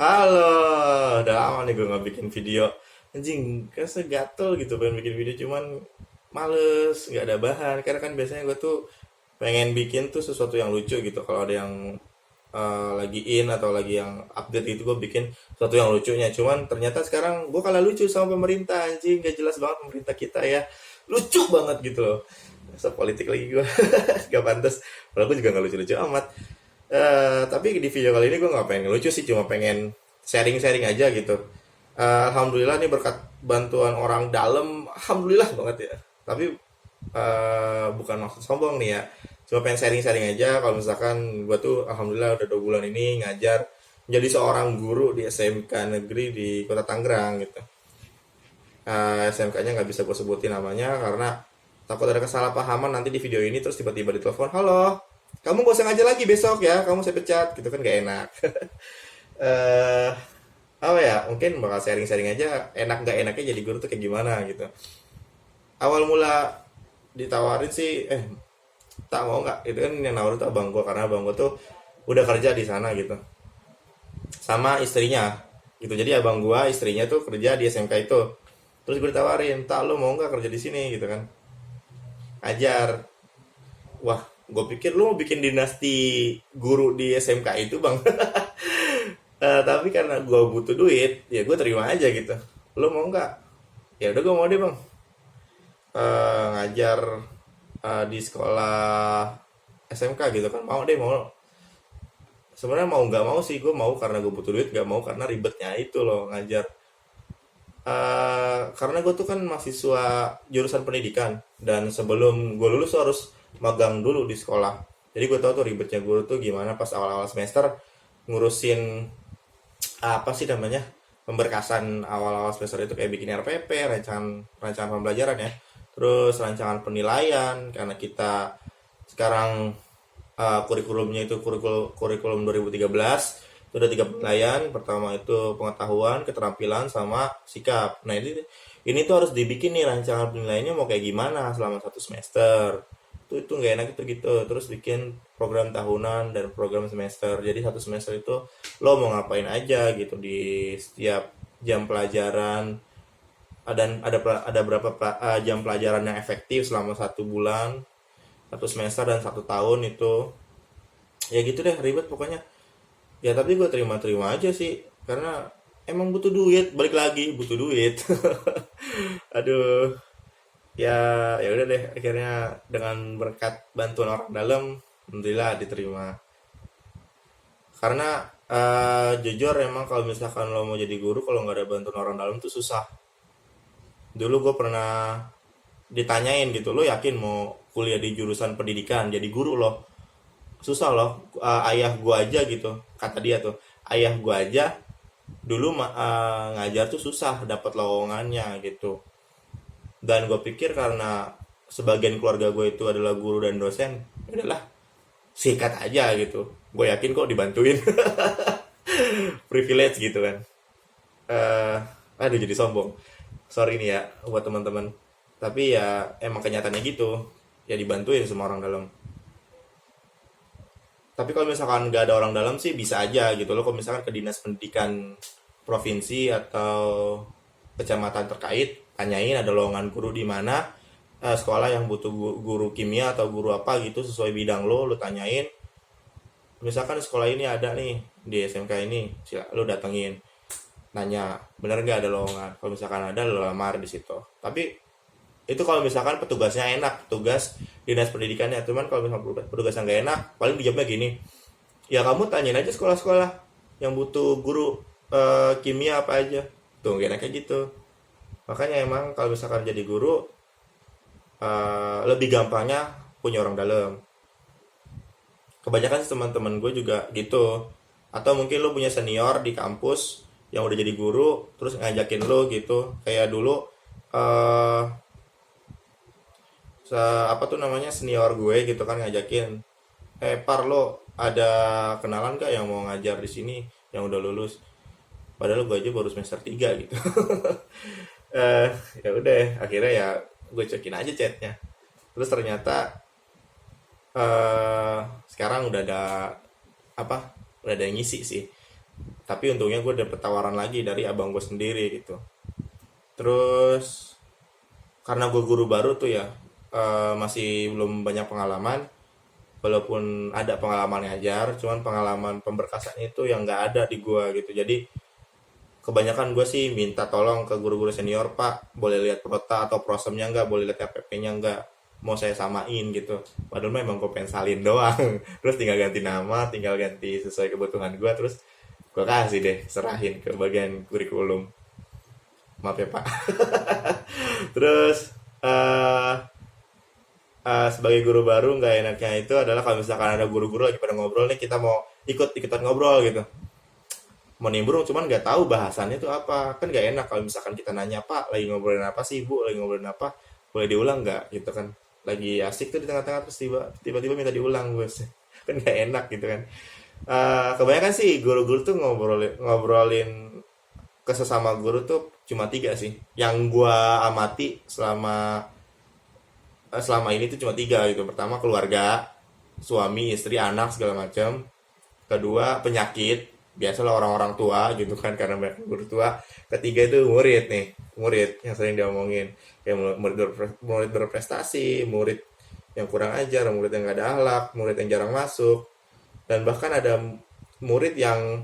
Halo, udah lama nih gue nggak bikin video. Anjing, kasih gatel gitu pengen bikin video cuman males, nggak ada bahan. Karena kan biasanya gue tuh pengen bikin tuh sesuatu yang lucu gitu. Kalau ada yang lagi in atau lagi yang update gitu gue bikin sesuatu yang lucunya. Cuman ternyata sekarang gue kalah lucu sama pemerintah anjing, gak jelas banget pemerintah kita ya. Lucu banget gitu loh. Masa politik lagi gue, gak pantas. Padahal gue juga gak lucu-lucu amat. Tapi di video kali ini gue nggak pengen lucu sih, cuma pengen sharing-sharing aja gitu. Alhamdulillah nih berkat bantuan orang dalam, alhamdulillah banget ya. Tapi bukan maksud sombong nih ya, cuma pengen sharing-sharing aja. Kalau misalkan gue tuh alhamdulillah udah 2 bulan ini ngajar menjadi seorang guru di SMK negeri di Kota Tangerang gitu. SMK-nya nggak bisa gue sebutin namanya karena takut ada kesalahpahaman nanti di video ini terus tiba-tiba ditelepon, halo, kamu gak usah ngajar lagi besok ya, kamu saya pecat, gitu kan gak enak. eh Apa ya, mungkin bakal sharing-sharing aja enak nggak enaknya jadi guru tuh kayak gimana gitu. Awal mula ditawarin sih, tak mau nggak, itu kan yang nawarin tuh abang gue karena abang gue tuh udah kerja di sana gitu sama istrinya gitu. Jadi abang gue istrinya tuh kerja di SMK itu, terus gue ditawarin, tak lo mau nggak kerja di sini gitu kan, ajar. Wah, gue pikir lu mau bikin dinasti guru di SMK itu bang. Tapi karena gue butuh duit, ya gue terima aja gitu. Lu mau nggak? Ya udah gue mau deh bang. Ngajar di sekolah SMK gitu kan. Mau deh mau. Sebenarnya mau nggak mau sih gue mau karena gue butuh duit, nggak mau karena ribetnya itu loh ngajar. Karena gue tuh kan mahasiswa jurusan pendidikan dan sebelum gue lulus tuh harus magang dulu di sekolah. Jadi gue tahu tuh ribetnya guru tuh gimana pas awal-awal semester ngurusin apa sih namanya, pemberkasan awal-awal semester itu kayak bikin RPP, rancangan rancangan pembelajaran ya, terus rancangan penilaian karena kita sekarang kurikulumnya itu kurikulum 2013. Itu ada 3 penilaian. Pertama itu pengetahuan, keterampilan, sama sikap. Nah ini tuh harus dibikin nih rancangan penilaiannya mau kayak gimana selama 1 semester. Itu nggak enak itu gitu. Terus bikin program tahunan dan program semester. Jadi 1 semester itu lo mau ngapain aja gitu di setiap jam pelajaran. Ada berapa jam pelajaran yang efektif selama 1 bulan, 1 semester dan 1 tahun itu. Ya gitu deh, ribet pokoknya. Ya tapi gue terima-terima aja sih karena emang butuh duit, balik lagi butuh duit. Aduh, ya ya udah deh, akhirnya dengan berkat bantuan orang dalam alhamdulillah diterima. Karena jujur emang kalau misalkan lo mau jadi guru kalau nggak ada bantuan orang dalam tuh susah. Dulu gue pernah ditanyain gitu, lo yakin mau kuliah di jurusan pendidikan jadi guru lo? Susah loh. Ayah gue aja gitu, kata dia tuh, ayah gue aja dulu ngajar tuh susah dapat lowongannya gitu. Dan gue pikir karena sebagian keluarga gue itu adalah guru dan dosen, ya udahlah sikat aja gitu, gue yakin kok dibantuin. Privilege gitu kan. eh Aduh jadi sombong, sorry nih ya buat teman-teman, tapi ya emang kenyataannya gitu, ya dibantuin semua orang dalam. Tapi kalau misalkan nggak ada orang dalam sih bisa aja gitu loh, kalau misalkan ke dinas pendidikan provinsi atau kecamatan terkait, tanyain ada lowongan guru di mana, sekolah yang butuh guru kimia atau guru apa gitu sesuai bidang lo tanyain. Misalkan sekolah ini ada nih di SMK ini, sila lo datengin, nanya bener nggak ada lowongan. Kalau misalkan ada lo lamar di situ. Tapi itu kalau misalkan petugasnya enak, petugas dinas pendidikannya. Cuman kalau misalkan petugasnya nggak enak, paling dijawabnya gini, ya kamu tanyain aja sekolah-sekolah yang butuh guru kimia apa aja. Tuh gak enaknya gitu. Makanya emang kalau misalkan jadi guru, lebih gampangnya punya orang dalam. Kebanyakan sih teman-teman gue juga gitu. Atau mungkin lo punya senior di kampus yang udah jadi guru terus ngajakin lo gitu. Kayak dulu eh apa tuh namanya, senior gue gitu kan ngajakin, par lo ada kenalan gak yang mau ngajar di sini yang udah lulus, padahal gue aja baru semester 3 gitu. eh Ya udah akhirnya ya gue cekin aja chatnya, terus ternyata sekarang udah ada apa, udah ada yang ngisi sih. Tapi untungnya gue dapet tawaran lagi dari abang gue sendiri gitu. Terus karena gue guru baru tuh ya, masih belum banyak pengalaman. Walaupun ada pengalaman ngajar, cuman pengalaman pemberkasan itu yang nggak ada di gue gitu. Jadi kebanyakan gue sih minta tolong ke guru-guru senior, Pak boleh lihat prota atau prosemnya nggak, boleh lihat KPP-nya nggak, mau saya samain gitu. Padahal memang gue pengen salin doang. Terus tinggal ganti nama, tinggal ganti sesuai kebutuhan gue, terus gue kasih deh, serahin ke bagian kurikulum. Maaf ya Pak. Terus eh sebagai guru baru nggak enaknya itu adalah kalau misalkan ada guru-guru lagi pada ngobrol nih, kita mau ikutan ngobrol gitu, mau nimbrung cuman nggak tahu bahasannya itu apa, kan nggak enak kalau misalkan kita nanya, Pak lagi ngobrolin apa sih, Bu lagi ngobrolin apa, boleh diulang nggak gitu kan, lagi asik tuh di tengah-tengah terus tiba-tiba minta diulang, bos. Kan nggak enak gitu kan. Kebanyakan sih guru-guru tuh ngobrolin ke sesama guru tuh cuma tiga sih yang gua amati selama selama ini tuh cuma tiga gitu. Pertama keluarga, suami istri anak segala macam. Kedua penyakit, biasalah orang-orang tua gitu kan, karena mereka guru tua. Ketiga itu murid nih, murid yang sering diomongin, kayak murid berprestasi, murid yang kurang ajar, murid yang gak ada akhlak, murid yang jarang masuk, dan bahkan ada murid yang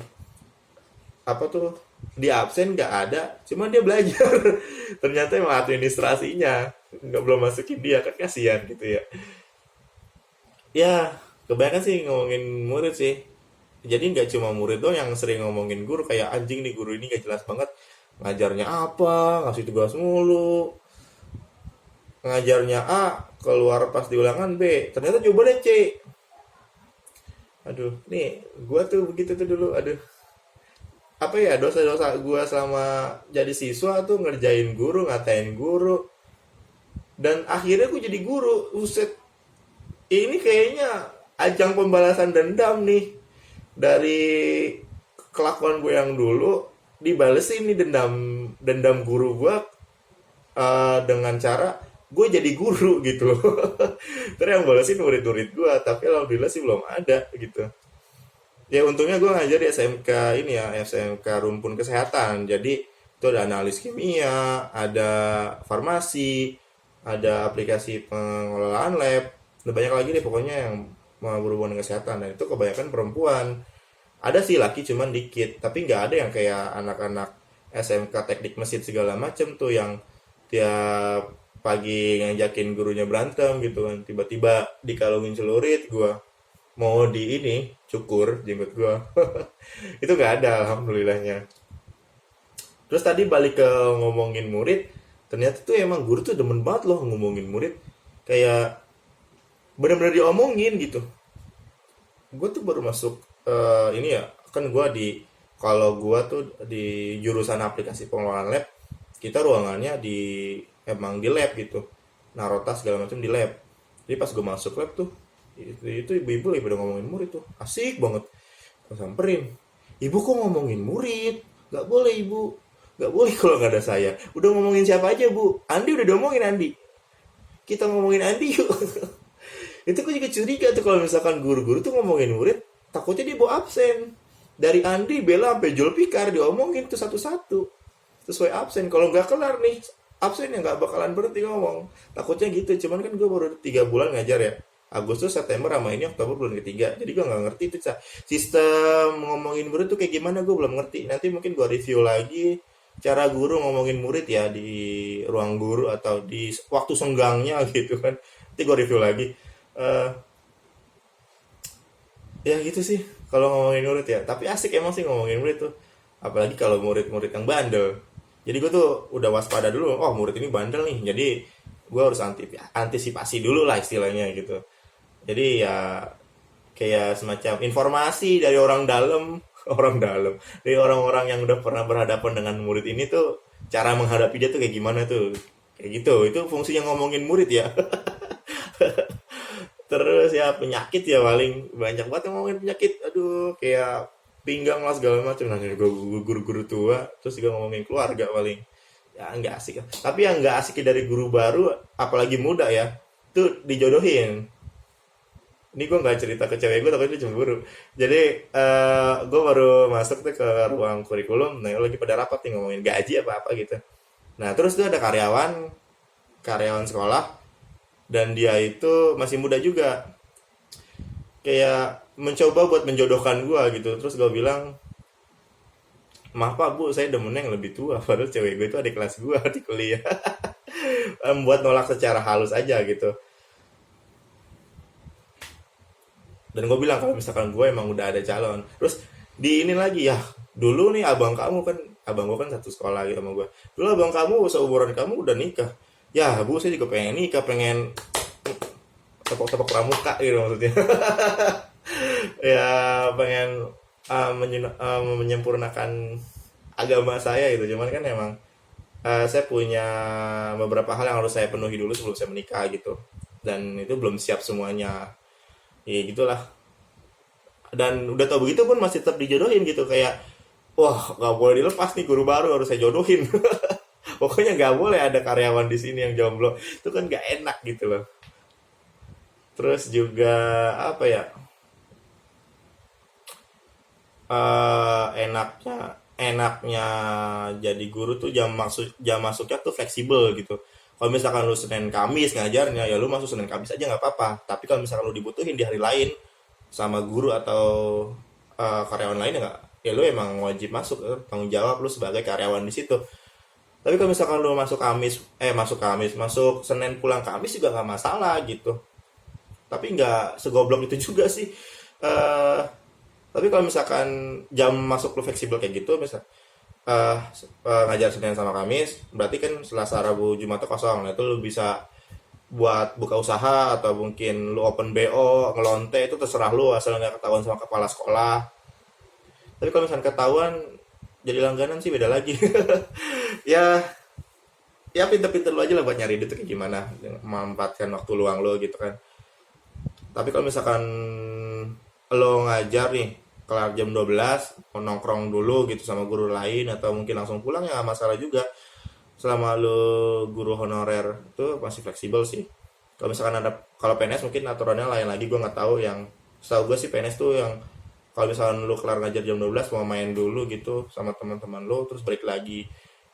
apa tuh, di absen nggak ada, cuman dia belajar. Ternyata emang administrasinya nggak, belum masukin dia, kan kasihan gitu ya. Ya kebanyakan sih ngomongin murid sih. Jadi nggak cuma murid doang yang sering ngomongin guru, kayak anjing nih guru ini gak jelas banget, ngajarnya apa, ngasih tugas mulu, ngajarnya A keluar pas di ulangan B, ternyata coba deh C. Aduh nih, gua tuh begitu tuh dulu. Aduh, apa ya, dosa-dosa gua selama jadi siswa tuh ngerjain guru, ngatain guru, dan akhirnya gue jadi guru. Uset, ini kayaknya ajang pembalasan dendam nih dari kelakuan gue yang dulu, dibalesin nih dendam dendam guru gue, dengan cara gue jadi guru gitu. Terus yang balesin murid-murid gue, tapi alhamdulillah sih belum ada gitu. Ya untungnya gue ngajar di SMK ini ya, SMK Rumpun Kesehatan. Jadi itu ada analis kimia, ada farmasi, ada aplikasi pengelolaan lab, dan banyak lagi deh pokoknya yang mau berhubungan dengan kesehatan. Dan itu kebanyakan perempuan. Ada sih laki cuman dikit, tapi nggak ada yang kayak anak-anak SMK teknik mesin segala macem tuh yang tiap pagi ngajakin gurunya berantem gitu kan, tiba-tiba dikalungin celurit gua, mau di ini cukur jenggot gua. Itu nggak ada alhamdulillahnya. Terus tadi balik ke ngomongin murid, ternyata tuh emang guru tuh demen banget loh ngomongin murid, kayak bener-bener diomongin gitu. Gue tuh baru masuk, ini ya, kan gue di, kalau gue tuh di jurusan aplikasi pengelolaan lab, kita ruangannya di, emang di lab gitu, naruh tas segala macam di lab. Jadi pas gue masuk lab tuh, itu ibu-ibu lagi pada ngomongin murid tuh, asik banget. Gue samperin, ibu kok ngomongin murid, nggak boleh ibu, nggak boleh kalau nggak ada saya. Udah ngomongin siapa aja bu, Andi udah diomongin Andi, kita ngomongin Andi yuk. Itu gue juga curiga tuh kalau misalkan guru-guru tuh ngomongin murid, takutnya dia bawa absen. Dari Andi, Bella, sampai Julpikar diomongin tuh satu-satu sesuai absen. Kalau nggak kelar nih absen ya nggak bakalan berhenti ngomong. Takutnya gitu. Cuman kan gue baru 3 bulan ngajar ya. Agustus, September, sama ini Oktober bulan ketiga. Jadi gue nggak ngerti tuh sistem ngomongin murid tuh kayak gimana, gue belum ngerti. Nanti mungkin gue review lagi cara guru ngomongin murid ya di ruang guru atau di waktu senggangnya gitu kan. Nanti gue review lagi. Eh, Ya gitu sih kalau ngomongin murid ya, tapi asik emang sih ngomongin murid tuh, apalagi kalau murid-murid yang bandel. Jadi gue tuh udah waspada dulu, oh murid ini bandel nih, jadi gue harus antisipasi dulu lah istilahnya gitu. Jadi ya kayak semacam informasi dari orang dalam, orang dalam, dari orang-orang yang udah pernah berhadapan dengan murid ini tuh, cara menghadapi dia tuh kayak gimana tuh, kayak gitu. Itu fungsinya ngomongin murid ya. Terus ya penyakit ya, paling banyak banget yang ngomongin penyakit. Aduh, kayak pinggang lah segala macam. Nanya guru-guru tua, terus juga ngomongin keluarga paling. Ya nggak asik. Tapi yang nggak asik dari guru baru, apalagi muda ya, itu dijodohin. Ini gue nggak cerita ke cewek gue, takutnya dia cemburu. Jadi gue baru masuk tuh ke ruang kurikulum, nah lagi pada rapat nih ngomongin gaji apa apa gitu. Nah terus tuh ada karyawan sekolah, dan dia itu masih muda juga, kayak mencoba buat menjodohkan gue gitu. Terus gue bilang, maaf pak bu, saya demennya yang lebih tua, padahal cewek gue itu adik kelas gue di kuliah. Buat nolak secara halus aja gitu. Dan gue bilang kalau misalkan gue emang udah ada calon. Terus di ini lagi ya, dulu nih abang kamu kan, abang gue kan satu sekolah gitu sama gue, dulu abang kamu seumuran kamu udah nikah. Ya bu, saya juga pengen nikah, pengen tepok-tepok pramuka gitu maksudnya. Ya pengen menyempurnakan agama saya gitu. Cuman kan emang saya punya beberapa hal yang harus saya penuhi dulu sebelum saya menikah gitu, dan itu belum siap semuanya. Ya gitulah. Dan udah tau begitu pun masih tetap dijodohin gitu, kayak wah nggak boleh dilepas nih, guru baru harus saya jodohin. Pokoknya nggak boleh ada karyawan di sini yang jomblo, itu kan nggak enak gitu loh. Terus juga apa ya, enaknya enaknya jadi guru tuh jam masuknya tuh fleksibel gitu. Kalau misalkan lu Senin Kamis ngajarnya, ya lu masuk Senin Kamis aja nggak apa-apa. Tapi kalau misalkan lu dibutuhin di hari lain sama guru atau karyawan lain, ya nggak, ya lu emang wajib masuk, tanggung jawab lu sebagai karyawan di situ. Tapi kalau misalkan lu masuk Senin pulang Kamis juga nggak masalah gitu. Tapi nggak segoblok itu juga sih. eh tapi kalau misalkan jam masuk lu fleksibel kayak gitu, misal eh ngajar Senin sama Kamis, berarti kan Selasa, Rabu, Jumat tuh kosong. Nah, itu lu bisa buat buka usaha atau mungkin lu open BO, ngelonte, itu terserah lu asal nggak ketahuan sama kepala sekolah. Tapi kalau misalkan ketahuan jadi langganan sih beda lagi. Ya, ya pinter-pinter lu aja lah buat nyari duit tuh kayak gimana, memanfaatkan waktu luang lu gitu kan. Tapi kalau misalkan lo ngajar nih, kelar jam 12 mau nongkrong dulu gitu sama guru lain atau mungkin langsung pulang, ya nggak masalah juga. Selama lo guru honorer itu masih fleksibel sih. Kalau misalkan ada, kalau PNS mungkin aturannya lain lagi, gue nggak tahu. Yang setahu gue sih PNS tuh yang kalau misalkan lo kelar ngajar jam 12 mau main dulu gitu sama teman-teman lo, terus balik lagi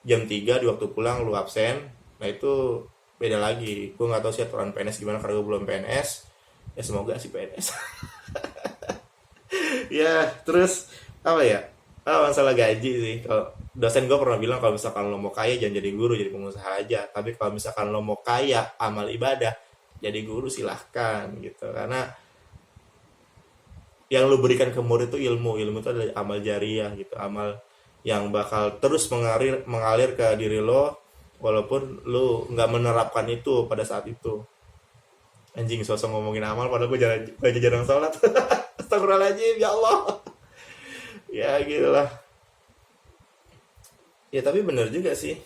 jam 3 di waktu pulang lo absen. Nah itu beda lagi. Gue nggak tahu sih aturan PNS gimana karena gue belum PNS. Ya semoga sih PNS. Ya terus apa ya, masalah gaji sih. Kalau dosen gue pernah bilang, kalau misalkan lo mau kaya jangan jadi guru, jadi pengusaha aja. Tapi kalau misalkan lo mau kaya amal ibadah, jadi guru silahkan gitu. Karena yang lo berikan ke murid itu ilmu, ilmu itu adalah amal jariah gitu, amal yang bakal terus mengalir ke diri lo walaupun lo nggak menerapkan itu pada saat itu. Anjing, sosok ngomongin amal padahal gue jarang sholat. Astagfirullahaladzim, ya Allah. Ya gitu lah. Ya tapi bener juga sih,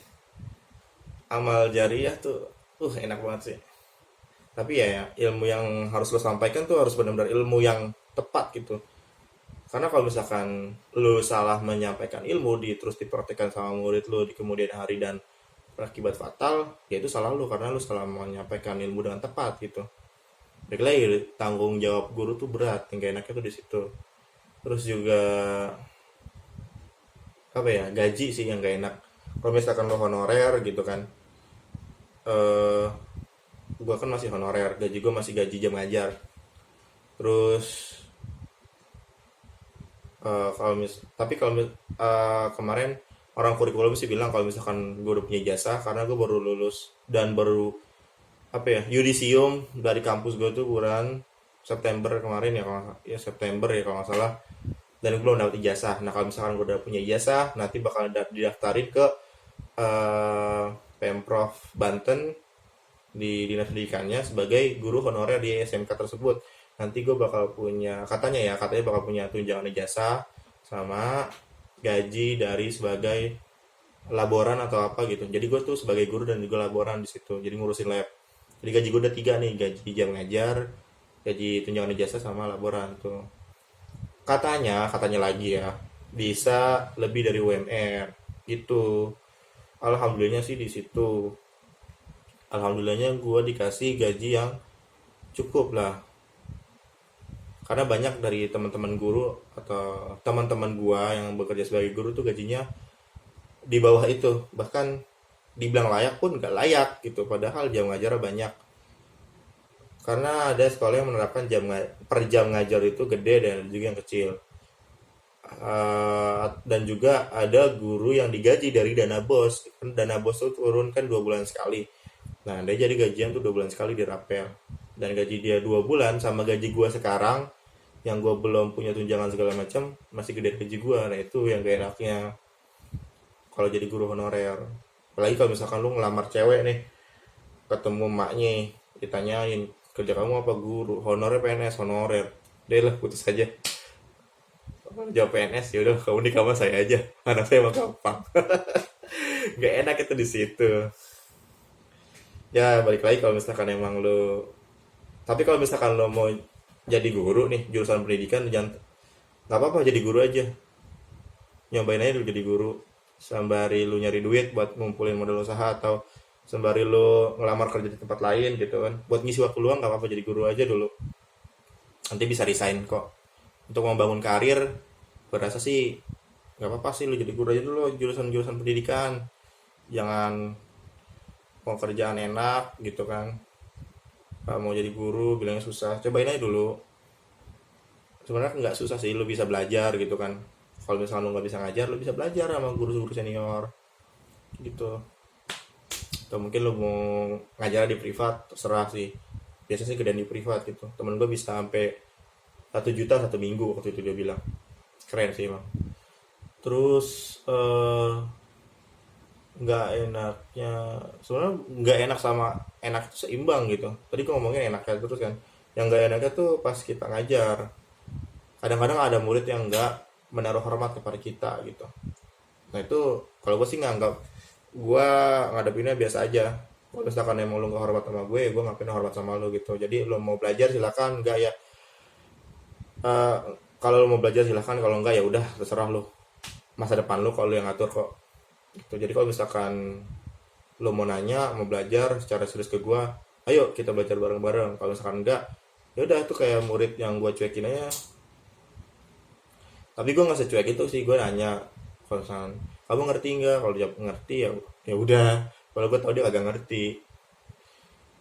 amal jariah tuh enak banget sih. Tapi ya ilmu yang harus lo sampaikan tuh harus benar-benar ilmu yang tepat gitu. Karena kalau misalkan lo salah menyampaikan ilmu, terus dipraktekkan sama murid lo di kemudian hari dan berakibat fatal, ya itu salah lo karena lo salah menyampaikan ilmu dengan tepat gitu. Baik lagi, tanggung jawab guru tuh berat, yang gak enaknya tuh di situ. Terus juga apa ya, gaji sih yang gak enak. Kalau misalkan lo honorer gitu kan, eh gue kan masih honorer, gaji gue masih gaji jam ngajar. Terus tapi kemarin orang kurikulum sih bilang kalau misalkan gue udah punya jasa, karena gue baru lulus dan baru apa ya, yudisium dari kampus gue tuh bulan September kemarin ya, kalau ya September ya kalau nggak salah. Dan gue belum dapet ijazah. Nah kalau misalkan gue udah punya ijazah, nanti bakal didaftarin ke eh, Pemprov Banten di dinas pendidikannya sebagai guru honorer di SMK tersebut. Nanti gue bakal punya, katanya bakal punya tunjangan ijazah sama gaji dari sebagai laboran atau apa gitu. Jadi gue tuh sebagai guru dan juga laboran di situ. Jadi ngurusin lab. Jadi gaji gue udah tiga nih, gaji jam ngajar, gaji tunjangan ijazah sama laboran tuh. Katanya lagi ya, bisa lebih dari UMR gitu. Alhamdulillahnya sih di situ. Alhamdulillahnya gue dikasih gaji yang cukup lah. Karena banyak dari teman-teman guru atau teman-teman gua yang bekerja sebagai guru tuh gajinya di bawah itu, bahkan dibilang layak pun nggak layak gitu, padahal jam ngajar banyak. Karena ada sekolah yang menerapkan per jam ngajar itu gede dan ada juga yang kecil. Dan juga ada guru yang digaji dari dana bos. Dana bos tuh turun kan 2 bulan sekali. Nah, dia jadi gajian tuh 2 bulan sekali dirapel. Dan gaji dia 2 bulan sama gaji gua sekarang, yang gua belum punya tunjangan segala macam, masih gede gaji gua. Nah, itu yang gak enaknya kalau jadi guru honorer. Apalagi kalau misalkan lu ngelamar cewek nih, ketemu maknya, ditanyain, kerja kamu apa? Guru. Honorer PNS, honorer. Deh lah, putus aja. Jawab PNS, ya udah kamu nikah sama saya aja. Anak saya mah gampang. Gak enak itu di situ. Ya balik lagi kalau misalkan emang lo, tapi kalau misalkan lo mau jadi guru nih jurusan pendidikan, jangan, nggak apa-apa jadi guru aja, nyobain aja dulu jadi guru sembari lu nyari duit buat ngumpulin modal usaha, atau sembari lu ngelamar kerja di tempat lain gitu kan, buat ngisi waktu luang. Nggak apa-apa jadi guru aja dulu, nanti bisa resign kok. Untuk membangun karir, berasa sih nggak apa-apa sih lu jadi guru aja dulu, jurusan-jurusan pendidikan. Jangan mau kerjaan enak gitu kan, nggak mau jadi guru bilangnya susah, cobain aja dulu. Sebenarnya nggak susah sih, lu bisa belajar gitu kan. Kalau misalnya lu nggak bisa ngajar, lu bisa belajar sama guru-guru senior gitu. Atau mungkin lu mau ngajar di privat, terserah sih. Biasanya sih gedean di privat gitu. Temen gue bisa sampai 1 juta 1 minggu waktu itu dia bilang. Keren sih emang. Terus nggak enaknya, sebenarnya nggak enak sama enak itu seimbang gitu. Tadi gue ngomongin enaknya terus kan. Yang nggak enaknya tuh pas kita ngajar. Kadang-kadang ada murid yang nggak menaruh hormat kepada kita gitu. Nah itu kalau gue sih nganggap, gue ngadepinnya biasa aja. Kalau misalkan emang lu nggak hormat sama gue ngapain hormat sama lu gitu. Jadi lu mau belajar silakan, nggak ya, eh, kalau lu mau belajar silakan, kalau enggak ya udah terserah lu. Masa depan lu kalau lu yang ngatur kok. Gitu. Jadi kalau misalkan lu mau nanya, mau belajar secara serius ke gue, ayo kita belajar bareng-bareng. Kalau misalkan enggak, ya udah tuh kayak murid yang gue cuekin aja. Tapi gue nggak secuek itu sih, gue nanya kalau misalkan kamu ngerti nggak, kalau dia ngerti ya ya udah. Kalau gue tau dia kagak ngerti,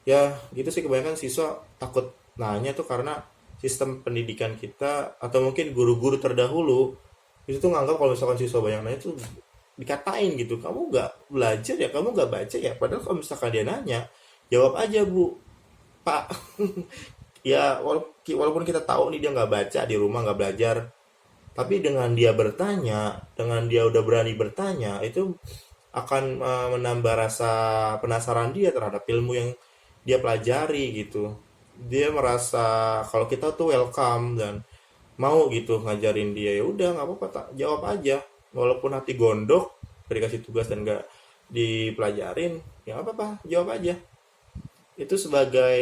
ya gitu sih. Kebanyakan siswa takut nanya tuh karena sistem pendidikan kita, atau mungkin guru-guru terdahulu itu tuh nganggap kalau misalkan siswa banyak nanya tuh dikatain gitu, kamu nggak belajar ya, kamu nggak baca ya. Padahal kalau misalkan dia nanya, jawab aja bu, pak. Ya walaupun kita tahu nih dia nggak baca di rumah, nggak belajar, tapi dengan dia bertanya, dengan dia udah berani bertanya, itu akan menambah rasa penasaran dia terhadap ilmu yang dia pelajari gitu. Dia merasa kalau kita tuh welcome dan mau gitu ngajarin dia. Ya udah nggak apa-apa, jawab aja. Walaupun hati gondok dikasih tugas dan nggak dipelajarin, ya nggak apa-apa, jawab aja. Itu sebagai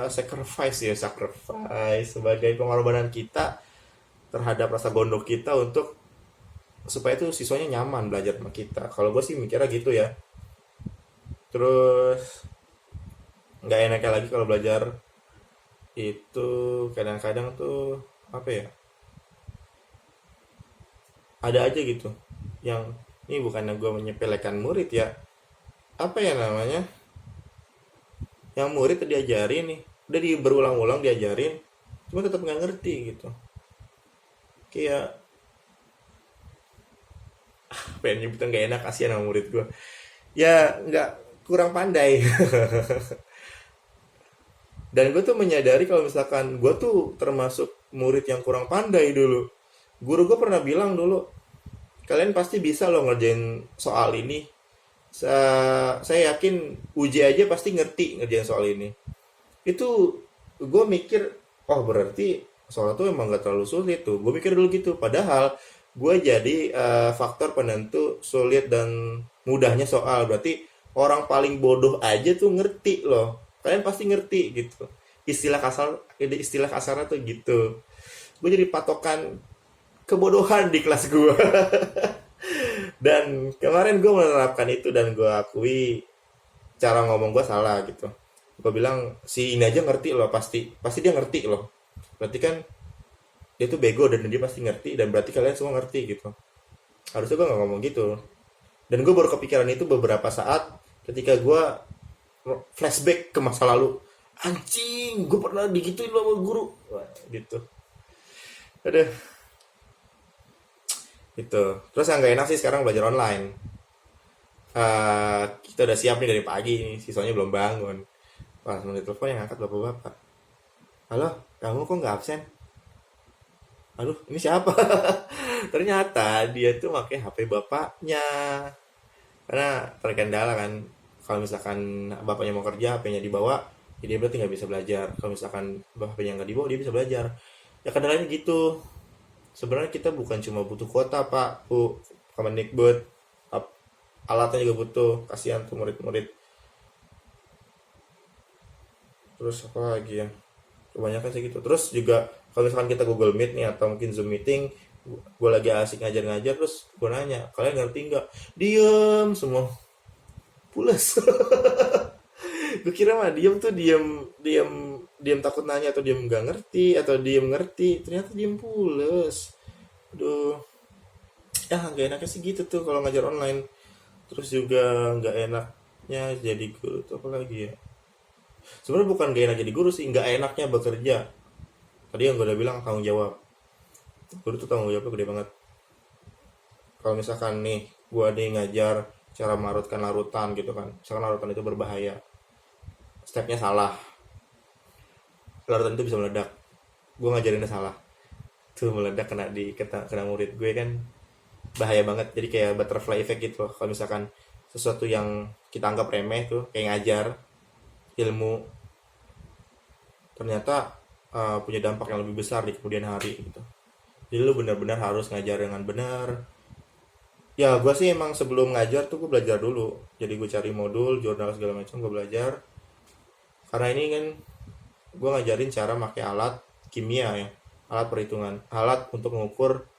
sacrifice sebagai pengorbanan kita terhadap rasa gondok kita, untuk supaya itu siswanya nyaman belajar sama kita. Kalau gue sih mikirnya gitu ya. Terus nggak enaknya lagi kalau belajar itu, kadang-kadang tuh apa ya, ada aja gitu yang, ini bukannya gue menyepelekan murid ya, apa ya namanya, yang murid tuh diajarin nih, udah berulang-ulang diajarin, cuma tetap nggak ngerti gitu. Kayak pengen nyebutan gak enak, kasihan sama murid gue, ya nggak, kurang pandai. Dan gue tuh menyadari kalau misalkan gue tuh termasuk murid yang kurang pandai dulu. Guru gue pernah bilang dulu, kalian pasti bisa loh ngerjain soal ini. Saya yakin uji aja pasti ngerti ngerjain soal ini. Itu gue mikir, oh berarti soal itu emang gak terlalu sulit tuh. Gue mikir dulu gitu. Padahal gue jadi faktor penentu sulit dan mudahnya soal. Berarti orang paling bodoh aja tuh ngerti loh. Kalian pasti ngerti gitu. Istilah kasarnya tuh gitu. Gue jadi patokan kebodohan di kelas gue. Dan kemarin gue menerapkan itu dan gue akui cara ngomong gue salah gitu. Gue bilang si ini aja ngerti loh, pasti dia ngerti loh. berarti kan dia tuh bego dan dia pasti ngerti, dan berarti kalian semua ngerti gitu. Harusnya gue nggak ngomong gitu. Dan gue baru kepikiran itu beberapa saat ketika gue flashback ke masa lalu. Anjing, gue pernah digituin sama guru. Wah, gitu. Ada gitu. Terus yang gak enak sih sekarang belajar online. Kita udah siap nih dari pagi nih, siswanya belum bangun. Pas mau telepon yang angkat bapak-bapak. Halo, kamu kok nggak absen? Aduh, ini siapa? Ternyata dia tuh pakai HP bapaknya. Karena terkendala kan, kalau misalkan bapaknya mau kerja HP-nya dibawa, ya dia berarti nggak bisa belajar. Kalau misalkan HP-nya nggak dibawa, dia bisa belajar. Ya kendalanya gitu. Sebenarnya kita bukan cuma butuh kuota Pak Bu, Kemendikbud, alatnya juga butuh. Kasihan tuh murid-murid. Terus apa lagi ya, kebanyakan sih gitu. Terus juga kalau misalkan kita Google Meet nih atau mungkin Zoom meeting, gue lagi asik ngajar-ngajar, terus gue nanya kalian ngerti nggak, diem semua, pulas. Gue kira mah diem tuh diem diem diem takut nanya atau diem nggak ngerti atau diem ngerti, ternyata diem pules. Aduh, ya nggak enaknya sih gitu tuh kalau ngajar online. Terus juga nggak enaknya jadi guru tuh apa lagi ya, sebenarnya bukan gak enak jadi guru sih, nggak enaknya bekerja. Tadi yang gue udah bilang tanggung jawab, guru tuh tanggung jawabnya gede banget. Kalau misalkan nih gue nih ngajar cara melarutkan larutan gitu kan, misalkan larutan itu berbahaya, stepnya salah, larutan itu bisa meledak, gue ngajarinnya salah, tuh meledak kena murid gue kan, bahaya banget. Jadi kayak butterfly effect gitu loh. Kalau misalkan sesuatu yang kita anggap remeh tuh kayak ngajar ilmu, ternyata punya dampak yang lebih besar di kemudian hari gitu. Jadi lu benar-benar harus ngajar dengan benar. Ya gue sih emang sebelum ngajar tuh gue belajar dulu. Jadi gue cari modul, jurnal segala macam gue belajar. Karena ini kan gue ngajarin cara pakai alat kimia ya, alat perhitungan, alat untuk mengukur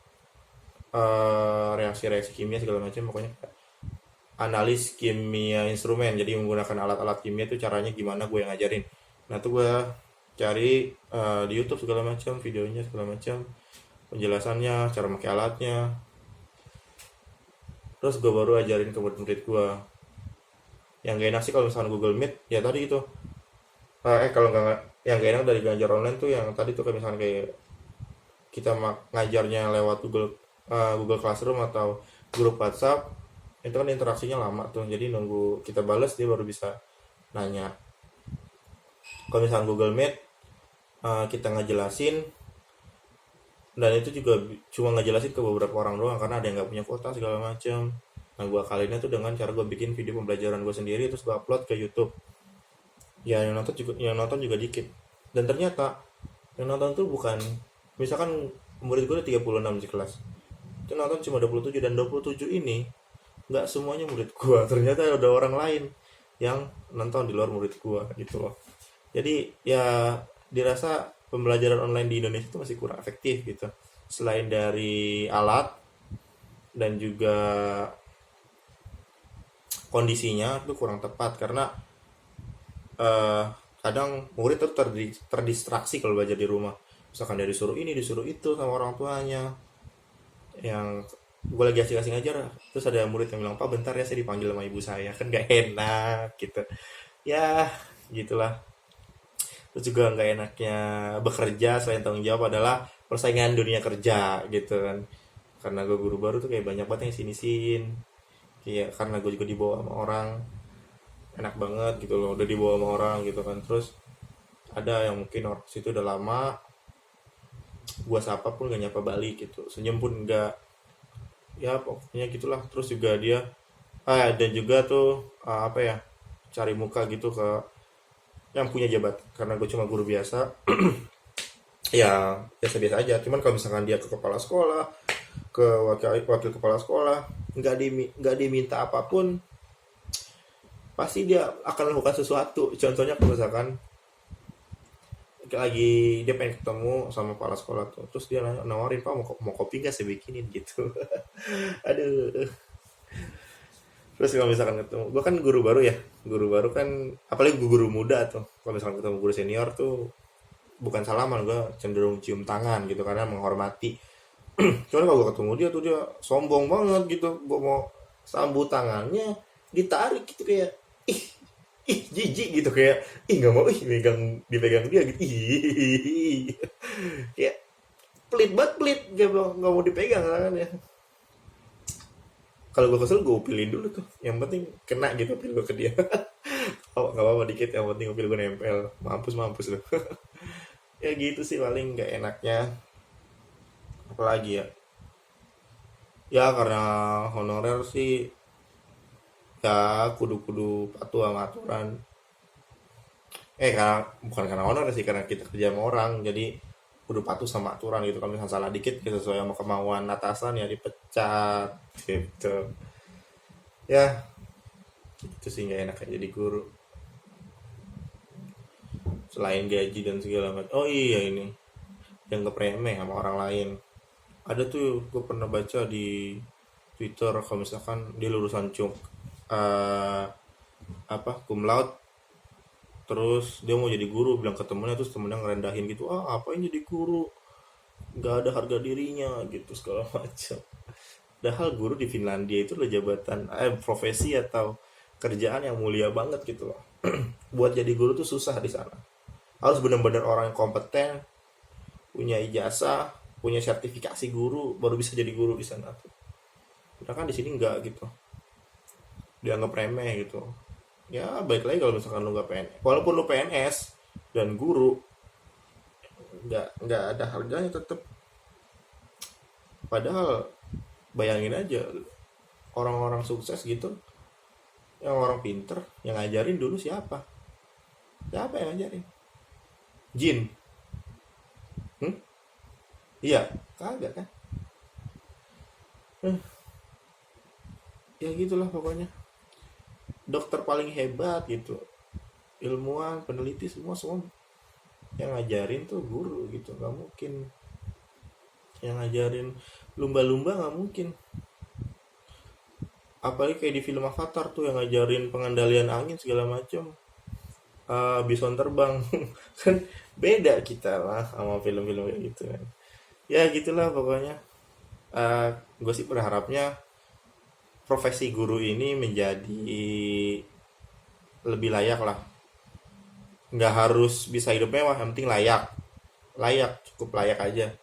reaksi-reaksi kimia segala macam, pokoknya analis kimia instrumen. Jadi menggunakan alat-alat kimia itu caranya gimana gue yang ngajarin. Nah tuh gue cari di YouTube segala macam, videonya segala macam, penjelasannya, cara pakai alatnya. Terus gue baru ajarin ke murid-murid gue. Yang gak enak sih kalau misalkan Google Meet, ya tadi itu. Kalau nggak, yang gak enak dari ngajar online tuh yang tadi tuh kayak misalkan kayak kita ngajarnya lewat Google Classroom atau grup WhatsApp, itu kan interaksinya lama tuh. Jadi nunggu kita balas dia baru bisa nanya. Kalau misalkan Google Meet, kita ngejelasin, dan itu juga cuma ngejelasin ke beberapa orang doang karena ada yang nggak punya kuota segala macam. Nah gue kalinya tuh dengan cara gue bikin video pembelajaran gue sendiri terus gue upload ke YouTube. Ya yang nonton juga dikit. Dan ternyata yang nonton tuh bukan, misalkan murid gue ada 36 di kelas, itu nonton cuma 27, dan 27 ini nggak semuanya murid gue. Ternyata ada orang lain yang nonton di luar murid gue gitu loh. Jadi ya dirasa pembelajaran online di Indonesia itu masih kurang efektif gitu. Selain dari alat dan juga kondisinya itu kurang tepat karena eh, kadang murid tuh terdistraksi kalau belajar di rumah. Misalkan dari disuruh ini, disuruh itu sama orang tuanya. Yang gue lagi asik-asik ngajar, terus ada murid yang bilang, Pak bentar ya saya dipanggil sama ibu saya, kan gak enak gitu. Ya gitulah. Terus juga nggak enaknya bekerja selain tanggung jawab adalah persaingan dunia kerja gitu kan. Karena gue guru baru tuh kayak banyak banget yang sini-sin. Kayak karena gue juga dibawa sama orang, enak banget gitu loh, udah dibawa sama orang gitu kan. Terus ada yang mungkin orang situ udah lama, gue sapa pun gak nyapa balik gitu, senyum pun enggak, ya pokoknya gitulah. Terus juga dia dan juga tuh apa ya, cari muka gitu ke yang punya jabat, karena gue cuma guru biasa. Ya biasa-biasa aja. Cuman kalau misalkan dia ke kepala sekolah, ke wakil kepala sekolah, nggak diminta apapun, pasti dia akan melakukan sesuatu. Contohnya kalau misalkan lagi dia pengen ketemu sama kepala sekolah tuh, terus dia nawarin, Pak mau kopi nggak saya bikinin gitu. Aduh. Terus kalau misalkan ketemu, gue kan guru baru ya, guru baru kan, apalagi guru muda tuh, kalau misalkan ketemu guru senior tuh bukan salaman, gue cenderung cium tangan gitu karena menghormati. Cuman kalau gue ketemu dia tuh dia sombong banget gitu, gue mau sambut tangannya ditarik gitu kayak ih, ih jijik gitu, kayak ih nggak mau, ih dipegang dia gitu, ih kayak pelit banget, pelit, nggak mau dipegang tangannya. Kalau gue kesel gue pilih dulu tuh, yang penting kena gitu pil gue ke dia. Oh nggak apa-apa dikit, yang penting pil gue nempel, mampus mampus loh. Ya gitu sih paling nggak enaknya. Apalagi ya, ya karena honorer sih, ya kudu-kudu patuh sama aturan. Karena bukan karena honorer sih, karena kita kerja sama orang, jadi kudu patuh sama aturan gitu. Kalau misalnya salah dikit kita sesuai sama kemauan atasan ya dipecat gitu. Ya itu sih nggak enak jadi guru, selain gaji dan segala macam. Oh iya, ini yang remeh sama orang lain. Ada tuh gue pernah baca di Twitter, kalau misalkan dia lulusan eh, apa cum laude, terus dia mau jadi guru, bilang ke temennya, terus temennya ngerendahin gitu, ah apa ini jadi guru, nggak ada harga dirinya gitu segala macam. Padahal guru di Finlandia itu adalah jabatan, profesi atau kerjaan yang mulia banget gitu loh. Buat jadi guru tuh susah di sana, harus benar-benar orang yang kompeten, punya ijazah, punya sertifikasi guru, baru bisa jadi guru di sana tuh. Sedangkan di sini enggak gitu, dianggap remeh gitu. Ya baik lagi kalau misalkan lu nggak PNS, walaupun lu PNS dan guru, nggak ada harganya tetap. Padahal bayangin aja, orang-orang sukses gitu, yang orang pinter, yang ngajarin dulu siapa? Siapa yang ngajarin? Jin? Hmm? Iya, kagak kan? Eh, Ya gitulah pokoknya. Dokter paling hebat gitu, ilmuwan, peneliti, semua semua yang ngajarin tuh guru gitu, nggak mungkin yang ngajarin lumba-lumba, nggak mungkin. Apalagi kayak di film Avatar tuh yang ngajarin pengendalian angin segala macam, bison terbang. Kan beda kita lah sama film-film kayak gitu kan. Ya gitulah pokoknya. Gue sih berharapnya profesi guru ini menjadi lebih layak lah, nggak harus bisa hidup mewah, yang penting layak, layak, cukup layak aja.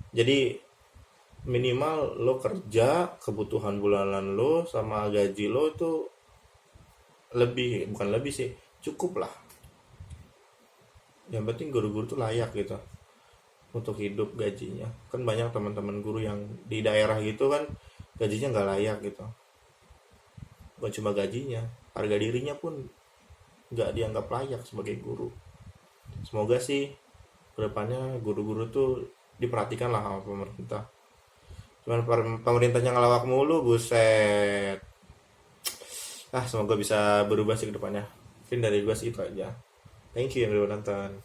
Jadi minimal lo kerja, kebutuhan bulanan lo sama gaji lo itu lebih, bukan lebih sih, cukup lah. Yang penting guru-guru tuh layak gitu untuk hidup, gajinya kan banyak teman-teman guru yang di daerah gitu kan gajinya nggak layak gitu. Bukan cuma gajinya, harga dirinya pun nggak dianggap layak sebagai guru. Semoga sih kedepannya guru-guru tuh diperhatikan lah sama pemerintah. Cuman pemerintahnya ngelawak mulu, buset. Semoga bisa berubah sih ke depannya. Mungkin dari gue sih itu aja. Thank you yang udah nonton.